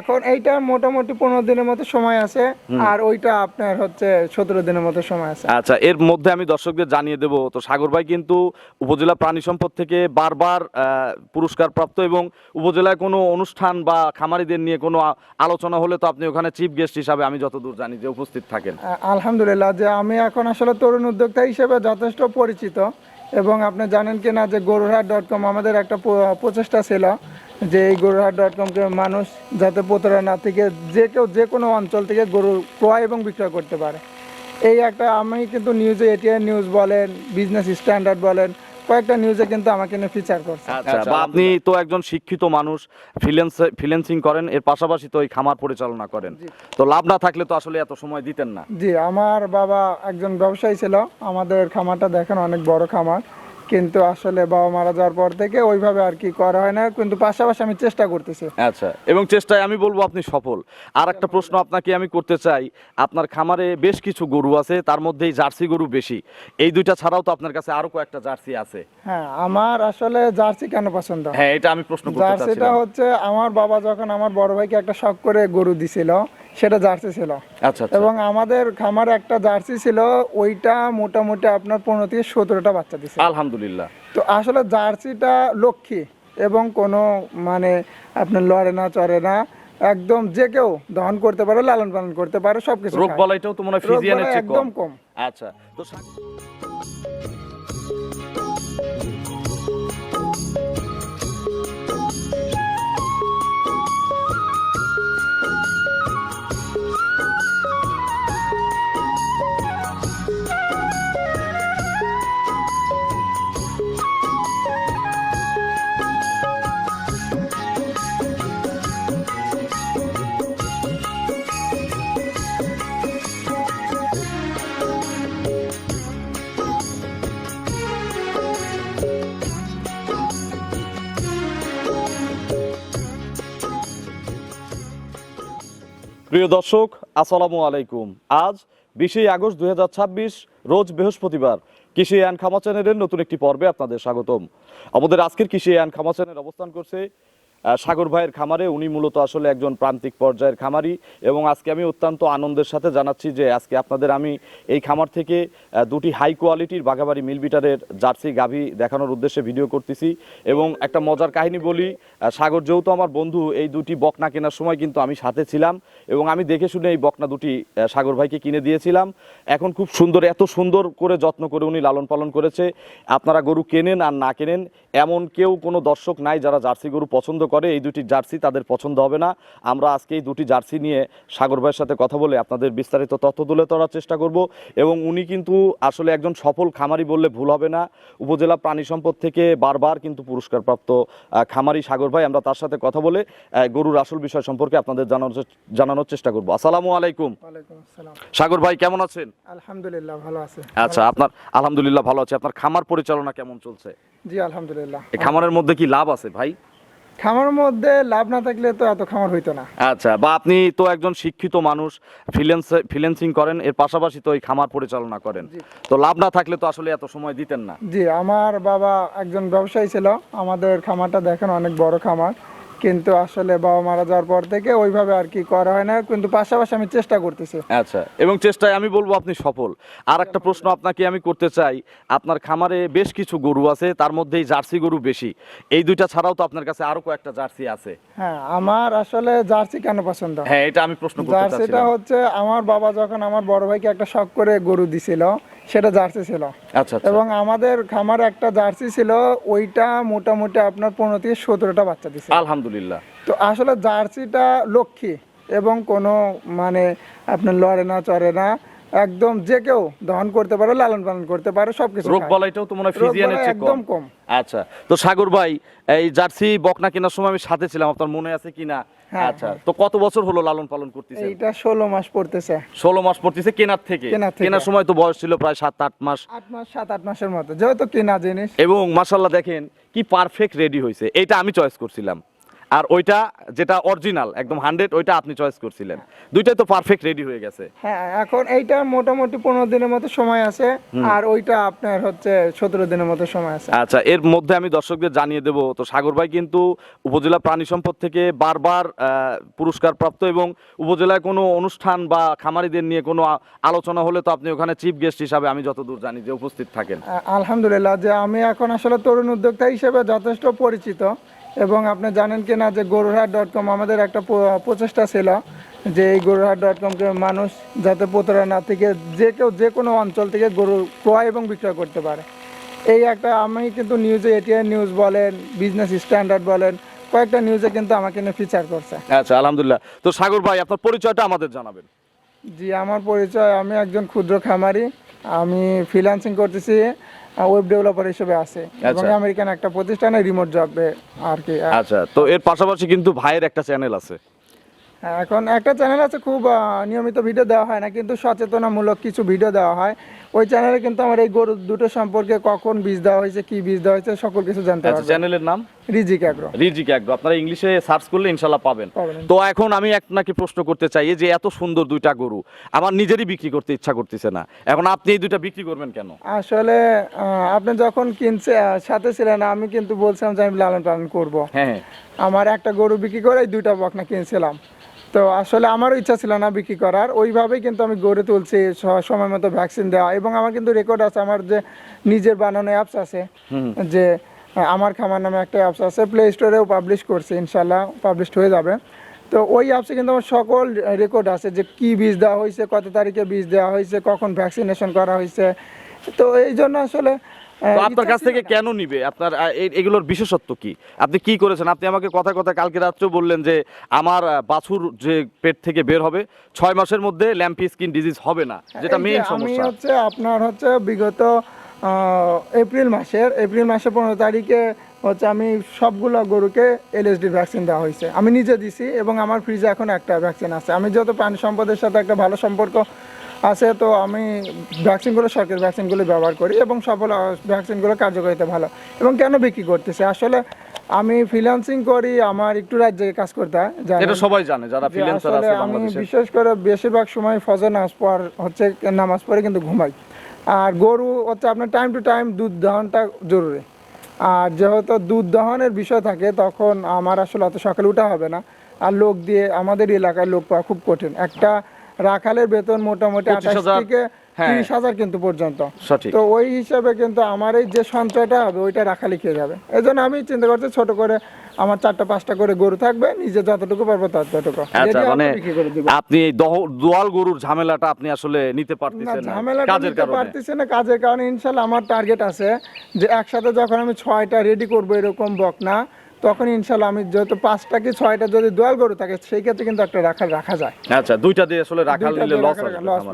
এখন এইটা মোটামুটি 15 দিনের মতো সময় আছে, আর ওইটা আপনার হচ্ছে 17 দিনের মতো সময় আছে। আচ্ছা, এর মধ্যে আমি দর্শকদের জানিয়ে দেব, তো সাগর ভাই কিন্তু উপজেলা প্রাণী সম্পদ থেকে বারবার পুরস্কার প্রাপ্ত, এবং উপজেলায় কোনো অনুষ্ঠান বা খামারিদের নিয়ে কোনো আলোচনা হলে তো আপনি ওখানে চিফ গেস্ট হিসাবে আমি যতদূর জানি যে উপস্থিত থাকেন। আলহামদুলিল্লাহ, যে আমি এখন আসলে তরুণ উদ্যোক্তা হিসেবে যথেষ্ট পরিচিত, এবং আপনি জানেন কি না যে গরুরহাট.com আমাদের একটা প্রচেষ্টা ছিল যে এই গরুরহাট.comকে মানুষ যাতে প্রতারণা থেকে যে কোনো অঞ্চল থেকে গরু ক্রয় এবং বিক্রয় করতে পারে। এই একটা আমি কিন্তু নিউজে এটিএন নিউজ বলেন, বিজনেস স্ট্যান্ডার্ড বলেন, কয়েকটা নিউজে কিন্তু আমাকে নিয়ে ফিচার করছে। আচ্ছা, বা আপনি তো একজন শিক্ষিত মানুষ, ফ্রিল্যান্সিং করেন, এর পাশাপাশি তো এই খামার পরিচালনা করেন, তো লাভ না থাকলে তো আসলে এত সময় দিতেন না। জি, আমার বাবা একজন ব্যবসায়ী ছিল, আমাদের খামারটা দেখেন অনেক বড় খামার, কিন্তু আসলে বাবা মারা যাওয়ার পর থেকে ওইভাবে আর কি করা হয় না, কিন্তু পাশাপাশি আমি চেষ্টা করতেছি। আচ্ছা, এবং চেষ্টায় আমি বলবো আপনি সফল। আর একটা প্রশ্ন আপনাকে আমি করতে চাই, আপনার খামারে বেশ কিছু গরু আছে, তার মধ্যেই জার্সি গরু বেশি। এই দুইটা ছাড়াও তো আপনার কাছে আরো কয়েকটা জার্সি আছে। হ্যাঁ, আমার আসলে জার্সি কেন পছন্দ? হ্যাঁ, এটা আমি প্রশ্ন করতে জার্সিটা চাচ্ছিলাম। হচ্ছে আমার বাবা যখন আমার বড় ভাইকে একটা শখ করে গরু দিছিল, সেটা জার্সি ছিল। আচ্ছা, এবং আমাদের খামারে একটা জার্সি ছিল, ওইটা মোটামুটি আপনার 15 থেকে 17টা বাচ্চা দিছে। আলহামদুলিল্লাহ। তো আসলে জার্সিটা লক্ষ্মী, এবং কোনো মানে আপনার লড়ে না চড়ে না, একদম যে কেউ দহন করতে পারে, লালন পালন করতে পারে, সবকিছু রোগ বালাইটাও তো মনে হয় ফ্রিজিয়ানের চেয়ে একদম কম। আচ্ছা, তো প্রিয় দর্শক, আসসালামু আলাইকুম। আজ 20 আগস্ট 2026, রোজ বৃহস্পতিবার। কৃষি অ্যান্ড খামার চ্যানেলের নতুন একটি পর্বে আপনাদের স্বাগতম। আমাদের আজকের কৃষি অ্যান্ড খামার চ্যানেল অবস্থান করছে সাগর ভাইয়ের খামারে। উনি মূলত আসলে একজন প্রান্তিক পর্যায়ের খামারি, এবং আজকে আমি অত্যন্ত আনন্দের সাথে জানাচ্ছি যে আজকে আপনাদের আমি এই খামার থেকে দুটি হাই কোয়ালিটির বাঘাবাড়ি মিলবিটারের জার্সি গাভী দেখানোর উদ্দেশ্যে ভিডিও করতেছি। এবং একটা মজার কাহিনী বলি, সাগর যেহেতু আমার বন্ধু, এই দুটি বকনা কেনার সময় কিন্তু আমি সাথে ছিলাম, এবং আমি দেখে শুনে এই বকনা দুটি সাগর ভাইকে কিনে দিয়েছিলাম। এখন খুব সুন্দর, এত সুন্দর করে যত্ন করে উনি লালন পালন করেছে। আপনারা গরু কেনেন আর না কেনেন, এমন কেউ কোনো দর্শক নাই যারা জার্সি গরু পছন্দ করে এই দুটি জার্সি তাদের পছন্দ হবে না। আমরা আজকে এই দুটি জার্সি নিয়ে সাগর ভাইয়ের সাথে কথা বলে আপনাদের বিস্তারিত তথ্য তুলে ধরার চেষ্টা করব। এবং উনি কিন্তু আসলে একজন সফল খামারি বললে ভুল হবে না। উপজেলা প্রাণী সম্পদ থেকে বারবার কিন্তু পুরস্কারপ্রাপ্ত খামারি সাগর ভাই। আমরা তার সাথে কথা বলে গরুর আসল বিষয় সম্পর্কে আপনাদের জানানোর চেষ্টা করব। আসসালামু আলাইকুম। ওয়ালাইকুম আসসালাম। সাগর ভাই কেমন আছেন? আলহামদুলিল্লাহ ভালো আছে। আচ্ছা, আপনার আলহামদুলিল্লাহ ভালো আছে। আপনার খামার পরিচালনা কেমন চলছে? জি আলহামদুলিল্লাহ। এই খামারের মধ্যে কি লাভ আছে ভাই? খামারের মধ্যে লাভ না থাকলে তো এত খামার হইতো না। আচ্ছা, বা আপনি তো একজন শিক্ষিত মানুষ, ফ্রিল্যান্সিং করেন, এর পাশাপাশি তো এই খামার পরিচালনা করেন, তো লাভ না থাকলে তো আসলে এত সময় দিতেন না। জি, আমার বাবা একজন ব্যবসায়ী ছিল, আমাদের খামারটা দেখেন অনেক বড় খামার, কিন্তু আসলে বাবা মারা যাওয়ার পর থেকে ওইভাবে আর কি করা হয় না, কিন্তু পাশাপাশি আমি চেষ্টা করতেছি। আচ্ছা, এবং চেষ্টায় আমি বলবো আপনি সফল। আর একটা প্রশ্ন আপনাকে আমি করতে চাই, আপনার খামারে বেশ কিছু গরু আছে, তার মধ্যেই জার্সি গরু বেশি। এই দুইটা ছাড়াও তো আপনার কাছে আরো কয়েকটা জার্সি আছে। হ্যাঁ, আমার আসলে জার্সি কেন পছন্দ? হ্যাঁ, এটা আমি প্রশ্ন করতে জার্সিটা চাচ্ছিলাম। হচ্ছে আমার বাবা যখন আমার বড় ভাইকে একটা শখ করে গরু দিছিল, সেটা জার্সি ছিল। আচ্ছা, এবং আমাদের খামারে একটা জার্সি ছিল, ওইটা মোটামুটি আপনার 15 থেকে 17টা বাচ্চা দিছে। আলহামদুলিল্লাহ। তো আসলে জার্সিটা লক্ষ্মী, এবং কোনো মানে আপনার লড়ে না চড়ে না, একদম যে কেউ দহন করতে পারে, লালন পালন করতে পারে, সবকিছু রোগ বালাইটাও তো মনে হয় ফ্রিজিয়ানের চেয়ে একদম কম। আচ্ছা, তো সাগর ভাই এই জার্সি বকনা কেনার সময় আমি সাথে ছিলাম, আপনার মনে আছে কিনা? হ্যাঁ, আচ্ছা, তো কত বছর হলো লালন পালন করতেছেন? এইটা 16 মাস পড়তেছে। 16 মাস পড়তেছে কেনার থেকে? কেনার সময় তো বয়স ছিল প্রায় 7-8 মাস। 7-8 মাসের মতো, যেহেতু কেনা জিনিস। এবং মাশাআল্লাহ দেখেন কি পারফেক্ট রেডি হয়েছে। এইটা আমি চয়েস করছিলাম। আর ওইটা যেটা অরিজিনাল একদম 100 ওইটা আপনি চয়েস করছিলেন, দুইটাই তো পারফেক্ট রেডি হয়ে গেছে। হ্যাঁ, এখন এইটা মোটামুটি 15 দিনের মতো সময় আছে, আর ওইটা আপনার হচ্ছে 17 দিনের মতো সময় আছে। আচ্ছা, এর মধ্যে আমি দর্শকদের জানিয়ে দেব, তো সাগর ভাই কিন্তু উপজেলা প্রাণী সম্পদ থেকে বারবার পুরস্কার প্রাপ্ত, এবং উপজেলায় কোনো অনুষ্ঠান বা খামারিদের নিয়ে কোনো আলোচনা হলে তো আপনি ওখানে চিফ গেস্ট হিসাবে আমি যতদূর জানি যে উপস্থিত থাকেন। আলহামদুলিল্লাহ, যে আমি এখন আসলে তরুণ উদ্যোক্তা হিসেবে যথেষ্ট পরিচিত, এবং আপনি জানেন কি না যে গরুরহাট.com আমাদের একটা প্রচেষ্টা ছিল যে এই গরুরহাট.comকে মানুষ যাতে প্রতারণা থেকে যে কেউ যে কোনো অঞ্চল থেকে গরু ক্রয় এবং বিক্রয় করতে পারে। এই একটা আমি কিন্তু নিউজে এটিএন নিউজ বলেন, বিজনেস স্ট্যান্ডার্ড বলেন, কয়েকটা নিউজে কিন্তু আমাকে নিয়ে ফিচার করছে। আচ্ছা, আলহামদুলিল্লাহ। তো সাগর ভাই, আপনার পরিচয়টা আমাদের জানাবেন। জি, আমার পরিচয়, আমি একজন ক্ষুদ্র খামারি, আমি ফ্রিল্যান্সিং করতেছি, ওয়েব ডেভেলপার হিসেবে আছে, এবং আমেরিকান একটা প্রতিষ্ঠানে রিমোট জবে আর কি। আচ্ছা, তো এর পাশাপাশি কিন্তু ভাইয়ের একটা চ্যানেল আছে। হ্যাঁ, এখন একটা চ্যানেল আছে, খুব নিয়মিত ভিডিও দেওয়া হয় না, কিন্তু সচেতনামূলক কিছু ভিডিও দেওয়া হয়। ওই চ্যানেলে কিন্তু আমার এই গরু দুটো সম্পর্কে কখন বীজ দেওয়া হয়েছে, কি বীজ দেওয়া হয়েছে, সকল কিছু জানতে আচ্ছা, পারবেন। চ্যানেলের নাম রিজিক অ্যাগ্রো। রিজিক অ্যাগ্রো, আপনারা ইংলিশে সার্চ করলে ইনশাআল্লাহ পাবেন। পাবেন। তো এখন আমি আপনাকে প্রশ্ন করতে চাই, এই যে এত সুন্দর দুইটা গরু আমার নিজেরই বিক্রি করতে ইচ্ছা করতেছে না, এখন আপনি এই দুইটা বিক্রি করবেন কেন? আসলে আপনি যখন কিনছে সাথে ছিলেন, আমি কিন্তু বলছিলাম যে আমি লালন পালন করবো। হ্যাঁ, আমার একটা গরু বিক্রি করে এই দুইটা বকনা কিনছিলাম, তো আসলে আমারও ইচ্ছা ছিল না বিক্রি করার, ওইভাবেই কিন্তু আমি গড়ে তুলছি, সময় মতো ভ্যাকসিন দেওয়া, এবং আমার কিন্তু রেকর্ড আছে, আমার যে নিজের বানানো অ্যাপস আছে, যে আমার খামার নামে একটা অ্যাপস আছে, প্লে স্টোরেও পাবলিশ করছে, ইনশাল্লাহ পাবলিশ হয়ে যাবে। তো ওই অ্যাপসে কিন্তু আমার সকল রেকর্ড আছে, যে কি বীজ দেওয়া হয়েছে, কত তারিখে বীজ দেওয়া হয়েছে, কখন ভ্যাকসিনেশন করা হয়েছে। তো এই জন্য আসলে তো আপনার কাছ থেকে কেন নিবে? আপনার এগুলোর বিশেষত্ব কি? আপনি কি করেছেন? আপনি আমাকে কথা কালকে রাত্রেও বললেন যে আমার বাছুর যে পেট থেকে বের হবে 6 মাসের মধ্যে ল্যাম্পি স্কিন ডিজিজ হবে না, যেটা মেইন আমি সমস্যা। হচ্ছে আপনার হচ্ছে বিগত এপ্রিল মাসের 15 তারিখে হচ্ছে আমি সবগুলো গরুকে এলএসডি ভ্যাকসিন দেওয়া হয়েছে, আমি নিজে দিছি, এবং আমার ফ্রিজে এখন একটা ভ্যাকসিন আছে। আমি যেহেতু প্রাণী সম্পদের সাথে একটা ভালো সম্পর্ক আছে, তো আমি ভ্যাকসিনগুলো, সরকারি ভ্যাকসিনগুলো ব্যবহার করি, এবং সফল ভ্যাকসিনগুলো কার্যকারিতা ভালো। এবং কেন বিক্রি করতেছে, আসলে আমি ফ্রিল্যান্সিং করি, আমার একটু রাজ্যে কাজ করতে হয়, এটা সবাই জানে যারা ফ্রিল্যান্সার আছে আমি বাংলাদেশে। বিশেষ করে বেশিরভাগ সময় ফজর নামাজ পড়ে কিন্তু ঘুমাই। আর গরু হচ্ছে আপনার টাইম টু টাইম দুধ দহনটা জরুরি, আর যেহেতু দুধ দহনের বিষয় থাকে, তখন আমার আসলে অত সকালে উঠা হবে না, আর লোক দিয়ে আমাদের এলাকায় লোক পাওয়া খুব কঠিন। একটা রাখালের বেতন মোটামুটি 28 থেকে 30,000 কিন্তু পর্যন্ত। তো ওই হিসাবে কিন্তু আমার এই যে সঞ্চয়টা হবে ওইটা রাখালি খেয়ে যাবে। এই জন্য আমি চিন্তা করছি ছোট করে আমার 4টা-5টা করে গরু থাকবে, নিজে যতটুকু পারবো ততটুকু। আচ্ছা, মানে আপনি এই দোয়াল গরুর ঝামেলাটা আপনি আসলে নিতে পারতেছেন না, কাজের কারণে। কাজের কারণে ইনশাআল্লাহ আমার টার্গেট আছে যে একসাথে যখন আমি 6টা রেডি করবো এরকম বকনা, তখন ইনশাআল্লাহ আমি যেহেতু 5টা কি 6টা যদি দোয়াল গরু থাকে, সেই ক্ষেত্রে কিন্তু একটা রাখা যায়। আচ্ছা, দুইটা দিয়ে আসলে রাখাল নিলে লস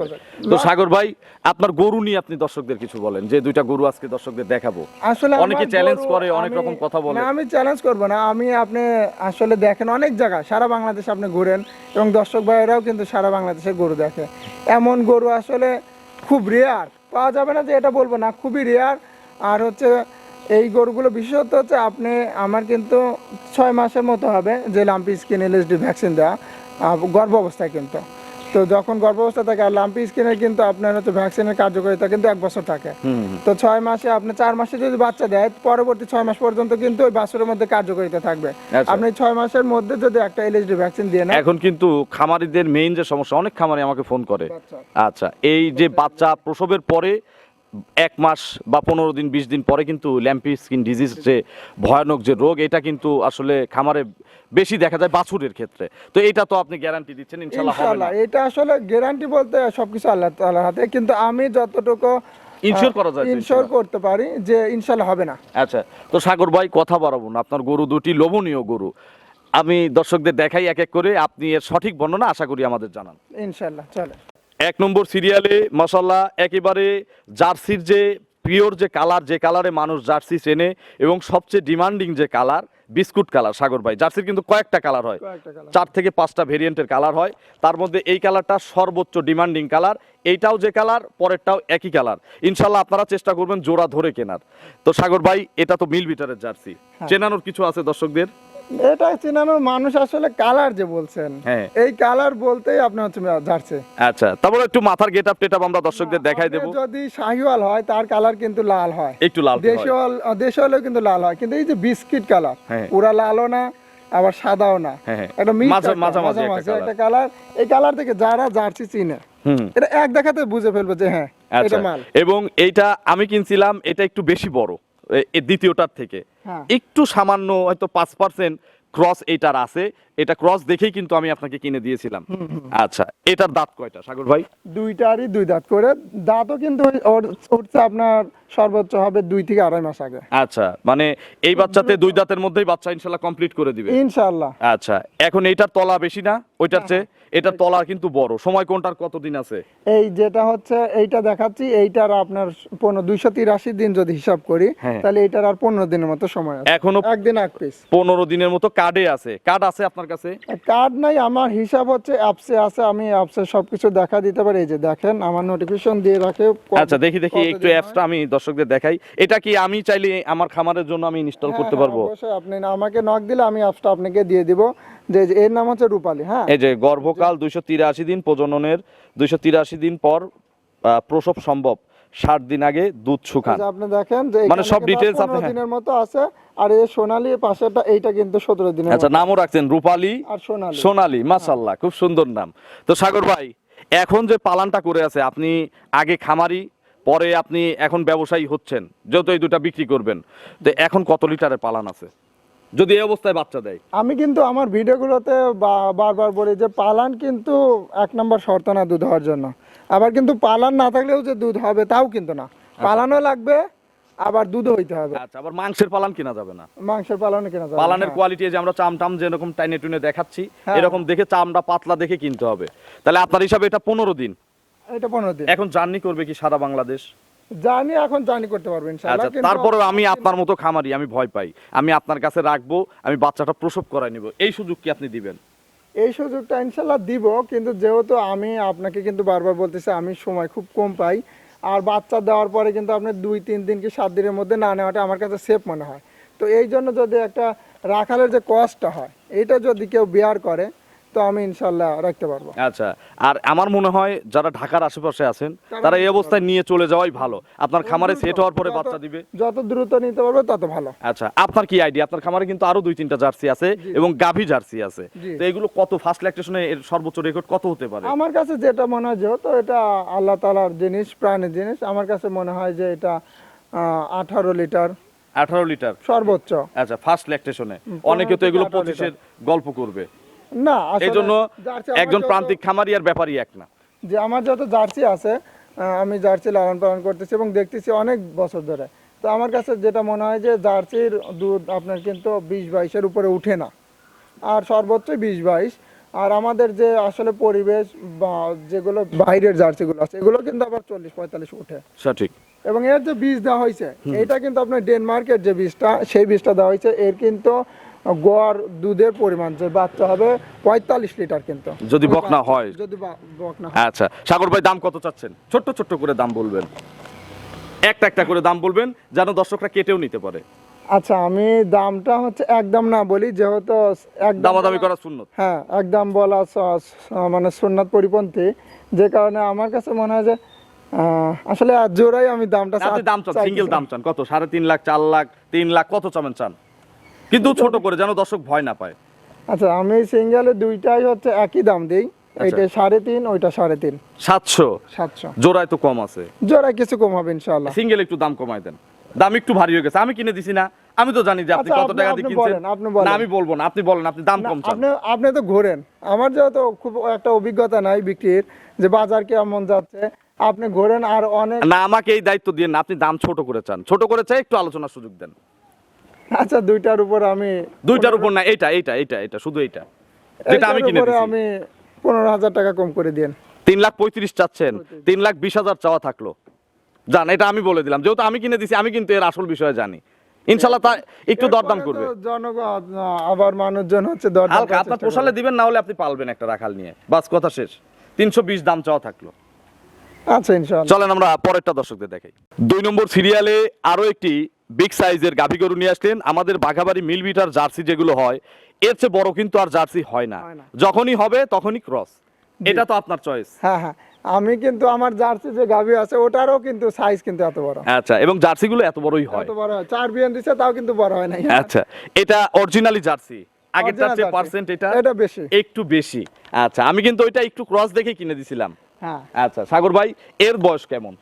হবে। তো সাগর ভাই, আপনার গরু নিয়ে আপনি দর্শকদের কিছু বলেন, যে দুইটা গরু আজকে দর্শকদের দেখাবো। আসলে অনেকে চ্যালেঞ্জ করে, অনেক রকম কথা বলে। না, আমি চ্যালেঞ্জ করব না, আপনি আসলে দেখেন অনেক জায়গায় সারা বাংলাদেশে আপনি ঘুরেন, এবং দর্শক ভাইয়েরাও কিন্তু সারা বাংলাদেশে গরু দেখে। এমন গরু আসলে খুব রেয়ার, পাওয়া যাবে না যে এটা বলবো না, খুবই রেয়ার। আর হচ্ছে এই গরুগুলো বিশেষত হচ্ছে আমার কিন্তু 6 মাসের মতো হবে যে লাম্পি স্কিন এলএসডি ভ্যাকসিন দেওয়া গর্ভ অবস্থায়, কিন্তু তো যখন গর্ভাবস্থা থাকে, আর লাম্পি স্কিনের কিন্তু আপনার হচ্ছে ভ্যাকসিনের কার্যকারিতা কিন্তু 1 বছর থাকে। তো 6 মাসে আপনি 4 মাসে যদি বাচ্চা দেয়, পরবর্তী 6 মাস পর্যন্ত কিন্তু ওই বাছুরের মধ্যে কার্যকারিতা থাকবে। আপনি 6 মাসের মধ্যে যদি একটা এলএসডি ভ্যাকসিন দিয়ে নেন। এখন কিন্তু খামারিদের মেইন যে সমস্যা, অনেক খামারি আমাকে ফোন করে, আচ্ছা, এই যে বাচ্চা প্রসবের পরে 1 মাস বা 15 দিন 20 দিন পরে কিন্তু ল্যাম্পি স্কিন ডিজিজ যে ভয়ানক যে রোগ, এটা কিন্তু আসলে খামারে বেশি দেখা যায় বাছুরের ক্ষেত্রে। তো এটা তো আপনি গ্যারান্টি দিচ্ছেন ইনশাআল্লাহ হবে না? এটা আসলে গ্যারান্টি বলতে সবকিছু আল্লাহ তাআলার হাতে, কিন্তু আমি যতটুকু ইনশিওর করা যায়, ইনশিওর করতে পারি যে ইনশাআল্লাহ হবে না। আচ্ছা, তো সাগর ভাই কথা বাড়াবো না, আপনার গরু দুটি লোভনীয় গরু, আমি দর্শকদের দেখাই এক এক করে, আপনি এর সঠিক বর্ণনা আশা করি আমাদের জানান। ইনশাআল্লাহ চলে। 1 নম্বর সিরিয়ালে মাশাআল্লাহ একেবারে জার্সির যে পিওর যে কালার, যে কালারে মানুষ জার্সি চেনে, এবং সবচেয়ে ডিমান্ডিং যে কালার বিস্কুট কালার। সাগর ভাই, জার্সির কিন্তু কয়েকটা কালার হয়, 4 থেকে 5টা ভেরিয়েন্টের কালার হয়, তার মধ্যে এই কালারটা সর্বোচ্চ ডিমান্ডিং কালার। এইটাও যে কালার, পরেরটাও একই কালার। ইনশাআল্লাহ আপনারা চেষ্টা করবেন জোড়া ধরে কেনার। তো সাগর ভাই, এটা তো মিল বিটারের জার্সি, চেনানোর কিছু আছে দর্শকদের? এটা চিনানোর মানুষ আসলে কালার যে বলছেন, হ্যাঁ। এই কালার বলতেই আপনার হচ্ছে জার্সি। আচ্ছা, তারপরে একটু মাথার গেটআপ টেটআপ আমরা দর্শকদের দেখাই দেব। আপনি যদি শাহিওয়াল হয় তার কালার কিন্তু লাল হয়, একটু লাল হয়। দেশওয়ালও কিন্তু লাল হয়, কিন্তু এই যে বিস্কিট কালার, হ্যাঁ। পুরা লালও না আবার সাদাও না, হ্যাঁ। একটা মাঝামাঝি একটা কালার। এই কালার থেকে যারা জার্সি চিনে, এটা এক দেখাতে বুঝে ফেলবে যে হ্যাঁ এটা আচ্ছা, মাল। এবং এইটা আমি কিনছিলাম, এটা একটু বেশি বড় দ্বিতীয়টার থেকে, হ্যাঁ। একটু সামান্য হয়তো 5% ক্রস এইটার আছে। এটা ক্রস দেখেই কিন্তু আমি আপনাকে কিনে দিয়েছিলাম। আচ্ছা, এটার দাঁত কয়টা সাগর ভাই? দুইটারই দুই দাঁত করে, দাঁতও কিন্তু উঠছে আপনার সর্বোচ্চ হবে 2 থেকে 2.5 মাস আগে। আচ্ছা, মানে এই বাচ্চাতে 2 দাঁতের মধ্যেই বাচ্চা ইনশাল্লাহ কমপ্লিট করে দিবে ইনশাআল্লাহ। আচ্ছা, এখন এইটার তলা বেশি না ওইটার চেয়ে? এটার তলা কিন্তু বড়। সময় কোনটার কতদিন আছে? এই যেটা হচ্ছে এইটা দেখাচ্ছি, এইটার আপনার 283 দিন যদি হিসাব করি, হ্যাঁ। তাহলে এইটার আর 15 দিনের মতো সময় আছে। এখনো একদিন এক পিস 15 দিনের মতো কার্ডে আছে। কার্ড আছে আপনার কাছে? কার্ড নাই, আমার হিসাব হচ্ছে অ্যাপসে আছে, আমি অ্যাপসে সবকিছু দেখা দিতে পারি। এই যে দেখেন আমার নোটিফিকেশন দিয়ে রাখে। আচ্ছা, দেখি একটু অ্যাপসটা আমি দর্শকদের দেখাই। এটা কি আমি চাইলে আমার খামারের জন্য আমি ইনস্টল করতে পারবো? অবশ্যই, আপনি আমাকে নক দিলে আমি অ্যাপসটা আপনাকে দিয়ে দিব। যে এর নাম হচ্ছে রূপালী। হ্যাঁ, এই যে গর্ভকাল 283 দিন, প্রজননের 283 দিন পর প্রসব সম্ভব, 60 দিন আগে দুধ শুকান। আপনি দেখেন যে মানে সব ডিটেইলস আপনি 15 দিনের মতো আছে। আর এই সোনালী পাশেরটা, এইটা কিন্তু 17 দিনের। আচ্ছা, নামও রাখছেন রূপালী আর সোনালী। সোনালী, মাশাআল্লাহ, খুব সুন্দর নাম। তো সাগর ভাই, এখন যে পালানটা করে আছে, আপনি আগে খামারি, পরে আপনি এখন ব্যবসায়ী হচ্ছেন, যেহেতু এই দুটা বিক্রি করবেন, তো এখন কত লিটারের পালান আছে যদি এই অবস্থায় বাচ্চা দেয়? আমি কিন্তু আমার ভিডিওগুলোতে বারবার বলি যে পালান কিন্তু 1 নম্বর শর্ত না দুধ হওয়ার জন্য। আবার কিন্তু পালান না থাকলেও যে দুধ হবে তাও কিন্তু না, পালানও লাগবে আবার দুধও হইতে হবে। আচ্ছা, আবার মাংসের পালান কিনা যাবে না? মাংসের পালানও কিনা যাবে। পালানের হ্যাঁ। কোয়ালিটি যে আমরা চামটাম যেরকম টাইনে টুনে দেখাচ্ছি, হ্যাঁ। এরকম দেখে চামড়া পাতলা দেখে কিনতে হবে। তাহলে আপনার হিসাবে এটা 15 দিন। এটা 15 দিন। এখন জার্নি করবে কি সারা বাংলাদেশ? জানি এখন জানি করতে পারবেন ইনশাআল্লাহ। আচ্ছা, তারপরে আমি আপনার মতো খামারি, আমি ভয় পাই, আমি আপনার কাছে রাখবো, আমি বাচ্চাটা প্রসব করাই নিব, এই সুযোগ কি আপনি দিবেন? এই সুযোগটা ইনশাআল্লাহ দিব, কিন্তু যেহেতু আমি আপনাকে কিন্তু বারবার বলতেছি আমি সময় খুব কম পাই, আর বাচ্চা দেওয়ার পরে কিন্তু আপনি 2-3 দিন কি 7 দিনের মধ্যে না নেওয়াটা আমার কাছে সেফ মনে হয়। তো এই জন্য যদি একটা রাখালের যে কষ্টটা হয়, এইটা যদি কেউ বেয়ার করে, তো আমি ইনশাআল্লাহ রাখতে পারবো। আচ্ছা, আর আমার মনে হয় যারা ঢাকার আশেপাশে আছেন তারা এই অবস্থায় নিয়ে চলে যাওয়াই ভালো। আপনার খামারে সেট হওয়ার পরে বাচ্চা দিবে, যত দ্রুত নিতে পারবে তত ভালো। আচ্ছা, আপনার কি আইডিয়া? আপনার খামারে কিন্তু আরো 2-3টা জার্সি আছে এবং গাভী জার্সি আছে, জি। তো এগুলো কত ফার্স্ট ল্যাকটেশনে এর সর্বোচ্চ রেকর্ড কত হতে পারে? আমার কাছে যেটা মনে হয়, যেহেতু এটা আল্লাহ তাআলার জিনিস, প্রাণের জিনিস, আমার কাছে মনে হয় যে এটা 18 লিটার 18 লিটার সর্বোচ্চ। আচ্ছা, ফার্স্ট ল্যাকটেশনে। অনেকে তো এগুলো 25-এর গল্প করবে, না আসলে এই জন্য জার্সি আমার একজন যত- প্রান্তিক খামারি আর ব্যাপারী এক না। যে আমার যত জার্সি আছে, আমি জার্সি লালন পালন করতেছি এবং দেখতেছি অনেক বছর ধরে। তো আমার কাছে যেটা মনে হয় যে জার্সির দুধ আপনার কিন্তু 20-22-এর উপরে উঠে না, আর সর্বোচ্চ 20-22। আর আমাদের যে আসলে পরিবেশ বা যেগুলো বাইরের জার্সিগুলো আছে, এগুলো কিন্তু আবার 40-45 উঠে। সঠিক। এবং এর যে বীজ দেওয়া হয়েছে, এটা কিন্তু আপনার ডেনমার্কের যে বীজটা, সেই বীজটা দেওয়া হয়েছে। এর কিন্তু গড় দুধের পরিমাণ যে বাচ্চা হবে 45 লিটার কিন্তু, যদি বকনা হয়। যদি বকনা হয়। আচ্ছা, সাগর ভাই দাম কত চাচ্ছেন? ছোট্ট ছোট্ট করে দাম বলবেন, একটা একটা করে দাম বলবেন, যেন দর্শকরা কেটেও নিতে পারে। আচ্ছা, আমি দামটা হচ্ছে একদম না বলি, যেহেতু একদম দামাদামি করা সুন্নত। হ্যাঁ, একদম বলা মানে সুন্নাত পরিপন্থী, যে কারণে আমার কাছে মনে হয় যে আসলে জোড়াই আমি দামটা আপনি দাম চান, সিঙ্গেল দাম চান কত? 3.5 লাখ, 4 লাখ, 3 লাখ, কত চান চান? কিন্তু ছোট করে, যেন দর্শক ভয় না পায়। আচ্ছা, আমি সিঙ্গেলে দুইটাই হচ্ছে একই দাম দিই। এইটা 3.5, ওইটা 3.5। 700 জোড়ায় তো কম আছে, জোড়া কিছু কম হবে ইনশাআল্লাহ। সিঙ্গেল একটু দাম কমায় দেন। দাম একটু ভারী হয়ে গেছে, আমি কিনে দিছি না, আমি তো জানি যে আপনি আচ্ছা, কত টাকা দিয়ে আপনি কিনছেন। বলেন, আপনি বলেন। না, আমি বলবো না, আপনি বলেন, আপনি দাম কম চান। আপনি তো ঘোরেন, আমার যেহেতু খুব একটা অভিজ্ঞতা নাই বিক্রির, যে বাজার কেমন যাচ্ছে, আপনি ঘোরেন আর অনেক। না, আমাকে এই দায়িত্ব দিয়ে না, আপনি দাম ছোট করে চান, ছোট করে চাই, একটু আলোচনার সুযোগ দেন। আচ্ছা, দুইটার উপর আমি দুইটার উপর না, এইটা এইটা এইটা এটা শুধু এইটা যেটা আমি কিনে দিছি। আমি 15,000 টাকা কম করে দিন। 3,35,000 চাচ্ছেন, 3,20,000 চাওয়া থাকলো। জান, এটা আমি বলে দিলাম, যেহেতু আমি কিনে দিছি, আমি কিন্তু এর আসল বিষয়ে জানি। ইনশাল্লাহ তা একটু দরদাম এরপরে করবে। তো জনগণ আবার মানুষজন হচ্ছে দরদাম হালকা করার আপনার চেষ্টা পোষালে করে। দিবেন, না হলে আপনি পালবেন একটা রাখাল নিয়ে, বাস কথা শেষ। 320 দাম চাওয়া থাকলো। আচ্ছা, ইনশাআল্লাহ। চলেন আমরা পরেরটা দর্শকদের দেখাই। 2 নম্বর সিরিয়ালে আরো একটি বিগ সাইজের গাভী গরু নিয়ে আসলেন। আমাদের বাঘাবাড়ি মিল বিটার জার্সি যেগুলো হয় এর চেয়ে বড় কিন্তু আর জার্সি হয় না, হয় না। যখনই হবে তখনই ক্রস। এটা তো আপনার চয়েস। হ্যাঁ হ্যাঁ, আমি কিন্তু আমার জার্সি যে গাভী আছে ওটারও কিন্তু সাইজ কিন্তু এত বড়, আচ্ছা, এবং জার্সিগুলো এত বড়ই হয়। এত বড় হয়, 4 বিয়ান দিচ্ছে তাও কিন্তু বড় হয় না। আচ্ছা, এটা অরিজিনালি জার্সি, আগেরটার Original চেয়ে জার্সি। পার্সেন্ট এটা এটা বেশি। একটু বেশি। আচ্ছা, আমি কিন্তু ওইটা একটু ক্রস দেখে কিনে দিছিলাম। হ্যাঁ, আচ্ছা সাগর ভাই, এর বয়স কেমন?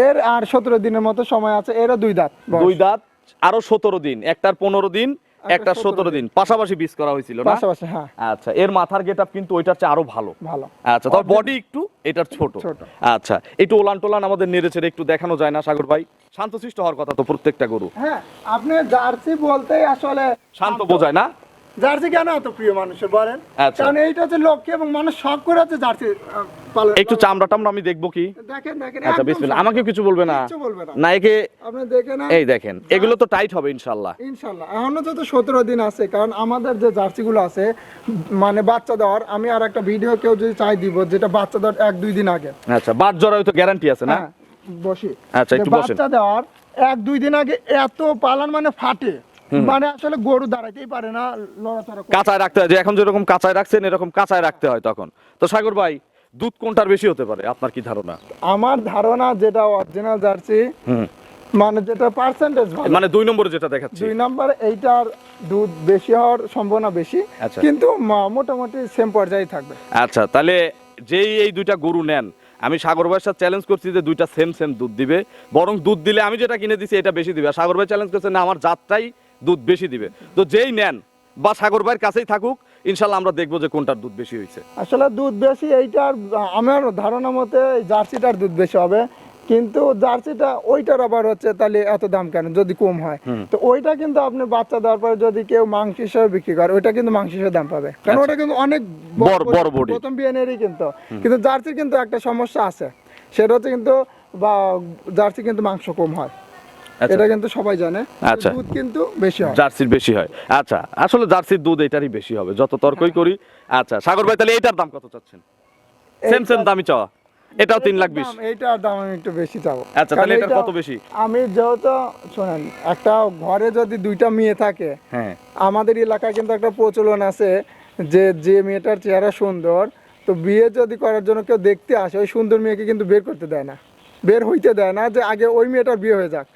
এর আর 17 দিনের মতো সময় আছে, এরও 2 দাঁত বয়স। 2 দাঁত, আরো 17 দিন, একটার 15 দিন, একটার 17 দিন, পাশাপাশি বীজ করা হয়েছিল না? পাশাপাশি, হ্যাঁ। আচ্ছা, এর মাথার গেটআপ কিন্তু ওইটার চেয়ে আরো ভালো। ভালো। আচ্ছা, তবে বডি একটু এটার ছোট। ছোট। আচ্ছা, একটু ওলান টোলান আমাদের নেড়ে চেড়ে একটু দেখানো যায় না সাগর ভাই? শান্তশিষ্ট হওয়ার কথা তো প্রত্যেকটা গরু। হ্যাঁ, আপনি জার্সি বলতেই আসলে শান্ত বোঝায় না? জার্সি কেন এত প্রিয় মানুষের বলেন? আচ্ছা। কারণ এইটা হচ্ছে লক্ষ্য এবং মানুষ শখ করে আছে জার্সি পালন। একটু চামড়া টামড়া আমি দেখবো কি? দেখেন দেখেন, আচ্ছা একদম বিসমিল্লাহ, শখ। আমাকে কিছু বলবে না? কিচ্ছু বলবে না। না, একে আপনি দেখেন না, এই দেখেন, এগুলো তো টাইট হবে ইনশাআল্লাহ। ইনশাআল্লাহ এখনো যত 17 দিন আছে, কারণ আমাদের যে জার্সিগুলো আছে মানে বাচ্চা দেওয়ার, আমি আর একটা ভিডিও কেউ যদি চাই দিব যেটা বাচ্চা দেওয়ার 1-2 দিন আগে। আচ্ছা, বাদ জরায়ু তো গ্যারান্টি আছে না? হ্যাঁ, বসি। আচ্ছা, একটু যে বসেন। বাচ্চা দেওয়ার 1-2 দিন আগে এত পালান মানে ফাটে, মানে আসলে গরু দাঁড়াইতেই পারে না, লড়াচড়া করে। কাঁচায় রাখতে হয়, যে এখন যেরকম কাঁচায় রাখছেন এরকম কাঁচায় রাখতে হয় তখন। তো সাগর ভাই, দুধ কোনটার বেশি হতে পারে আপনার কি ধারণা? আমার ধারণা যেটা অরিজিনাল জার্সি, হুম, মানে যেটা পার্সেন্টেজ ভালো, মানে 2 নম্বরে যেটা দেখাচ্ছি। 2 নাম্বার এইটার দুধ বেশি হওয়ার সম্ভাবনা বেশি, আচ্ছা। কিন্তু মোটামুটি সেম পর্যায়ে থাকবে। আচ্ছা, তাহলে যেই এই দুইটা গরু নেন, আমি সাগর ভাইয়ের সাথে চ্যালেঞ্জ করছি যে দুইটা সেম সেম দুধ দিবে, বরং দুধ দিলে আমি যেটা কিনে দিছি এটা বেশি দিবে। আর সাগর ভাই চ্যালেঞ্জ করছে না, আমার জাতটাই দুধ বেশি দিবে। তো যেই নেন বা সাগর ভাইয়ের কাছেই থাকুক, ইনশাল্লাহ আমরা দেখবো যে কোনটার দুধ বেশি হয়েছে। আসলে দুধ বেশি এইটার, আমার ধারণা মতে জার্সিটার দুধ বেশি হবে, কিন্তু জার্সিটা ওইটার আবার হচ্ছে তাহলে এত দাম কেন যদি কম হয়? তো ওইটা কিন্তু আপনি বাচ্চা দেওয়ার পরে যদি কেউ মাংস হিসেবে বিক্রি করে, ওইটা কিন্তু মাংস হিসেবে দাম পাবে, কারণ ওটা কিন্তু অনেক বড় body। প্রথম বিয়ানেরই কিন্তু জার্সির কিন্তু একটা সমস্যা আছে, সেটা হচ্ছে কিন্তু বা জার্সি কিন্তু মাংস কম হয়, আচ্ছা। এটা কিন্তু সবাই জানে। আচ্ছা। দুধ কিন্তু বেশি হয়। জার্সির বেশি হয়। আচ্ছা, আসলে জার্সির দুধ এটারই বেশি হবে যত তর্কই করি। আচ্ছা সাগর ভাই, তাহলে এটার দাম কত চাচ্ছেন? সেম সেম দামই চাওয়া, এটাও 3,20,000। এইটার দাম আমি একটু বেশি চাবো। আচ্ছা, তাহলে কারণ এটার এইটা- কত বেশি? আমি যেহেতু শোনেন, একটা ঘরে যদি 2টা মেয়ে থাকে, হ্যাঁ, আমাদের এলাকায় কিন্তু একটা প্রচলন আছে যে যে মেয়েটার চেহারা সুন্দর, তো বিয়ে যদি করার জন্য কেউ দেখতে আসে, ওই সুন্দর মেয়েকে কিন্তু বের করতে দেয় না, বের হইতে দেয় না, যে আগে ওই মেয়েটার বিয়ে হয়ে যাক।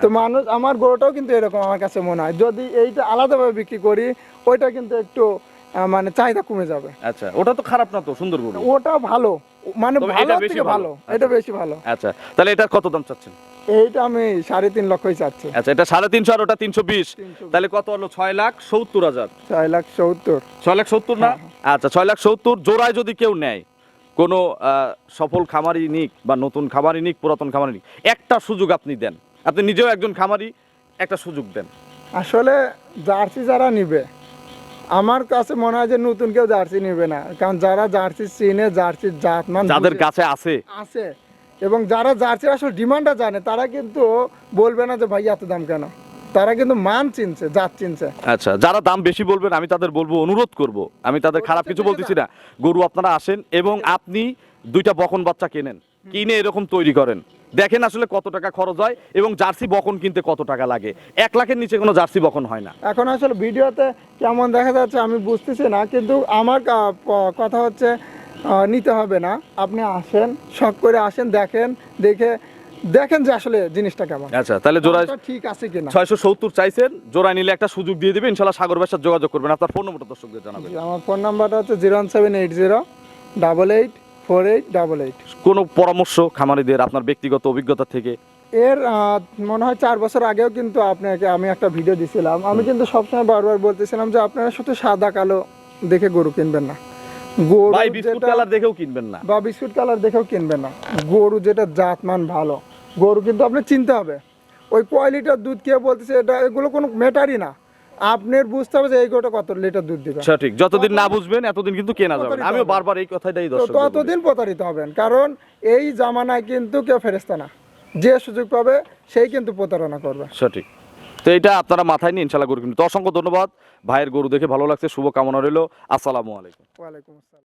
তো মানুষ, আমার গরুটাও কিন্তু এরকম আমার কাছে মনে হয়, যদি এইটা আলাদাভাবে বিক্রি করি ওইটা কিন্তু একটু মানে চাহিদা কমে যাবে। আচ্ছা, ওটা তো খারাপ না তো, সুন্দর গরু। ওটা ভালো, মানে তবে ভালো এটা বেশি থেকে ভালো। ভালো, এটা বেশি ভালো। আচ্ছা, তাহলে এটার কত দাম চাচ্ছেন? এইটা আমি 3.5 লক্ষই চাচ্ছি। আচ্ছা, এটা 3.5 আর ওটা 320, 320 তাহলে কত হলো? 6,70,000। 6,70,000। 6,70,000 না? আচ্ছা, 6,70,000 জোড়ায় যদি কেউ নেয়, কোনো সফল খামারি নিক বা নতুন খামারি নিক, পুরাতন খামারি নিক, একটা সুযোগ আপনি দেন। আপনি নিজেও একজন খামারি, একটা সুযোগ দেন। আসলে জার্সি যারা নিবে, আমার কাছে মনে হয় যে নতুন কেউ জার্সি নিবে না, কারণ যারা জার্সি চিনে, জার্সির জাতমান যাদের বুঝে কাছে আছে। আছে, এবং যারা জার্সির আসলে ডিমান্ডটা জানে, তারা কিন্তু বলবে না যে ভাই এত দাম কেন, তারা কিন্তু মান চিনছে, জাত চিনছে। আচ্ছা, যারা দাম বেশি বলবেন আমি তাদের বলবো, অনুরোধ করব, আমি তাদের খারাপ কিছু বলতেছি না, গরু আপনারা আসেন এবং আপনি 2টা বকন বাচ্চা কেনেন, কিনে এরকম তৈরি করেন, দেখেন আসলে কত টাকা খরচ হয় এবং জার্সি বকন কিনতে কত টাকা লাগে। 1 লাখের নিচে কোনো জার্সি বকন হয় না। এখন আসলে ভিডিওতে কেমন দেখা যাচ্ছে আমি বুঝতেছি না, কিন্তু আমার কথা হচ্ছে নিতে হবে না, আপনি আসেন, শখ করে আসেন, দেখেন যে আসলে জিনিসটা কেমন, আচ্ছা, তাহলে জোড়ায় দামটা ঠিক আছে কিনা। 670 চাইছেন, জোড়ায় নিলে একটা সুযোগ দিয়ে দিবে ইনশাআল্লাহ। সাগর ভাইয়ের সাথে যোগাযোগ করবেন। আপনার ফোন নম্বরটা দর্শকদের জানাবেন। আমার ফোন নাম্বারটা হচ্ছে 01780884888। কোনো পরামর্শ খামারিদের আপনার ব্যক্তিগত অভিজ্ঞতা থেকে? এর মনে হয় 4 বছর আগেও কিন্তু আপনাকে আমি একটা ভিডিও দিছিলাম, আমি কিন্তু সবসময় বারবার বলতেছিলাম যে আপনারা শুধু সাদা কালো দেখে গরু কিনবেন না, গরু ভাই বিস্কুট যেটা- কালার দেখেও কিনবেন না। বা বিস্কুট কালার দেখেও কিনবেন না, গরু যেটা জাতমান ভালো, গরু কিন্তু আপনি চিনতে হবে, ওই কয় লিটার দুধ কে বলতেছে এটা, এগুলো কোনো ম্যাটারই না, আপনার বুঝতে হবে যে এই গরুটা কত লিটার দুধ দিবে। সঠিক, যতদিন না বুঝবেন এতদিন কিন্তু কেনা যাবে না। প্রতারিত আমিও হবেন। বারবার এই কথাটাই তো দর্শক ততদিন প্রতারিত হবেন, কারণ এই জামানায় কিন্তু কেউ ফেরেশতা না, যে সুযোগ পাবে সেই কিন্তু প্রতারণা করবে। সঠিক। তো এটা আপনারা মাথায় নিয়ে ইনশাআল্লাহ গরু কিনুন। তো অসংখ্য ধন্যবাদ ভাইয়ের, গরু দেখে ভালো লাগছে, শুভ কামনা রইল। আসসালামু আলাইকুম। ওয়ালাইকুম আসসালাম।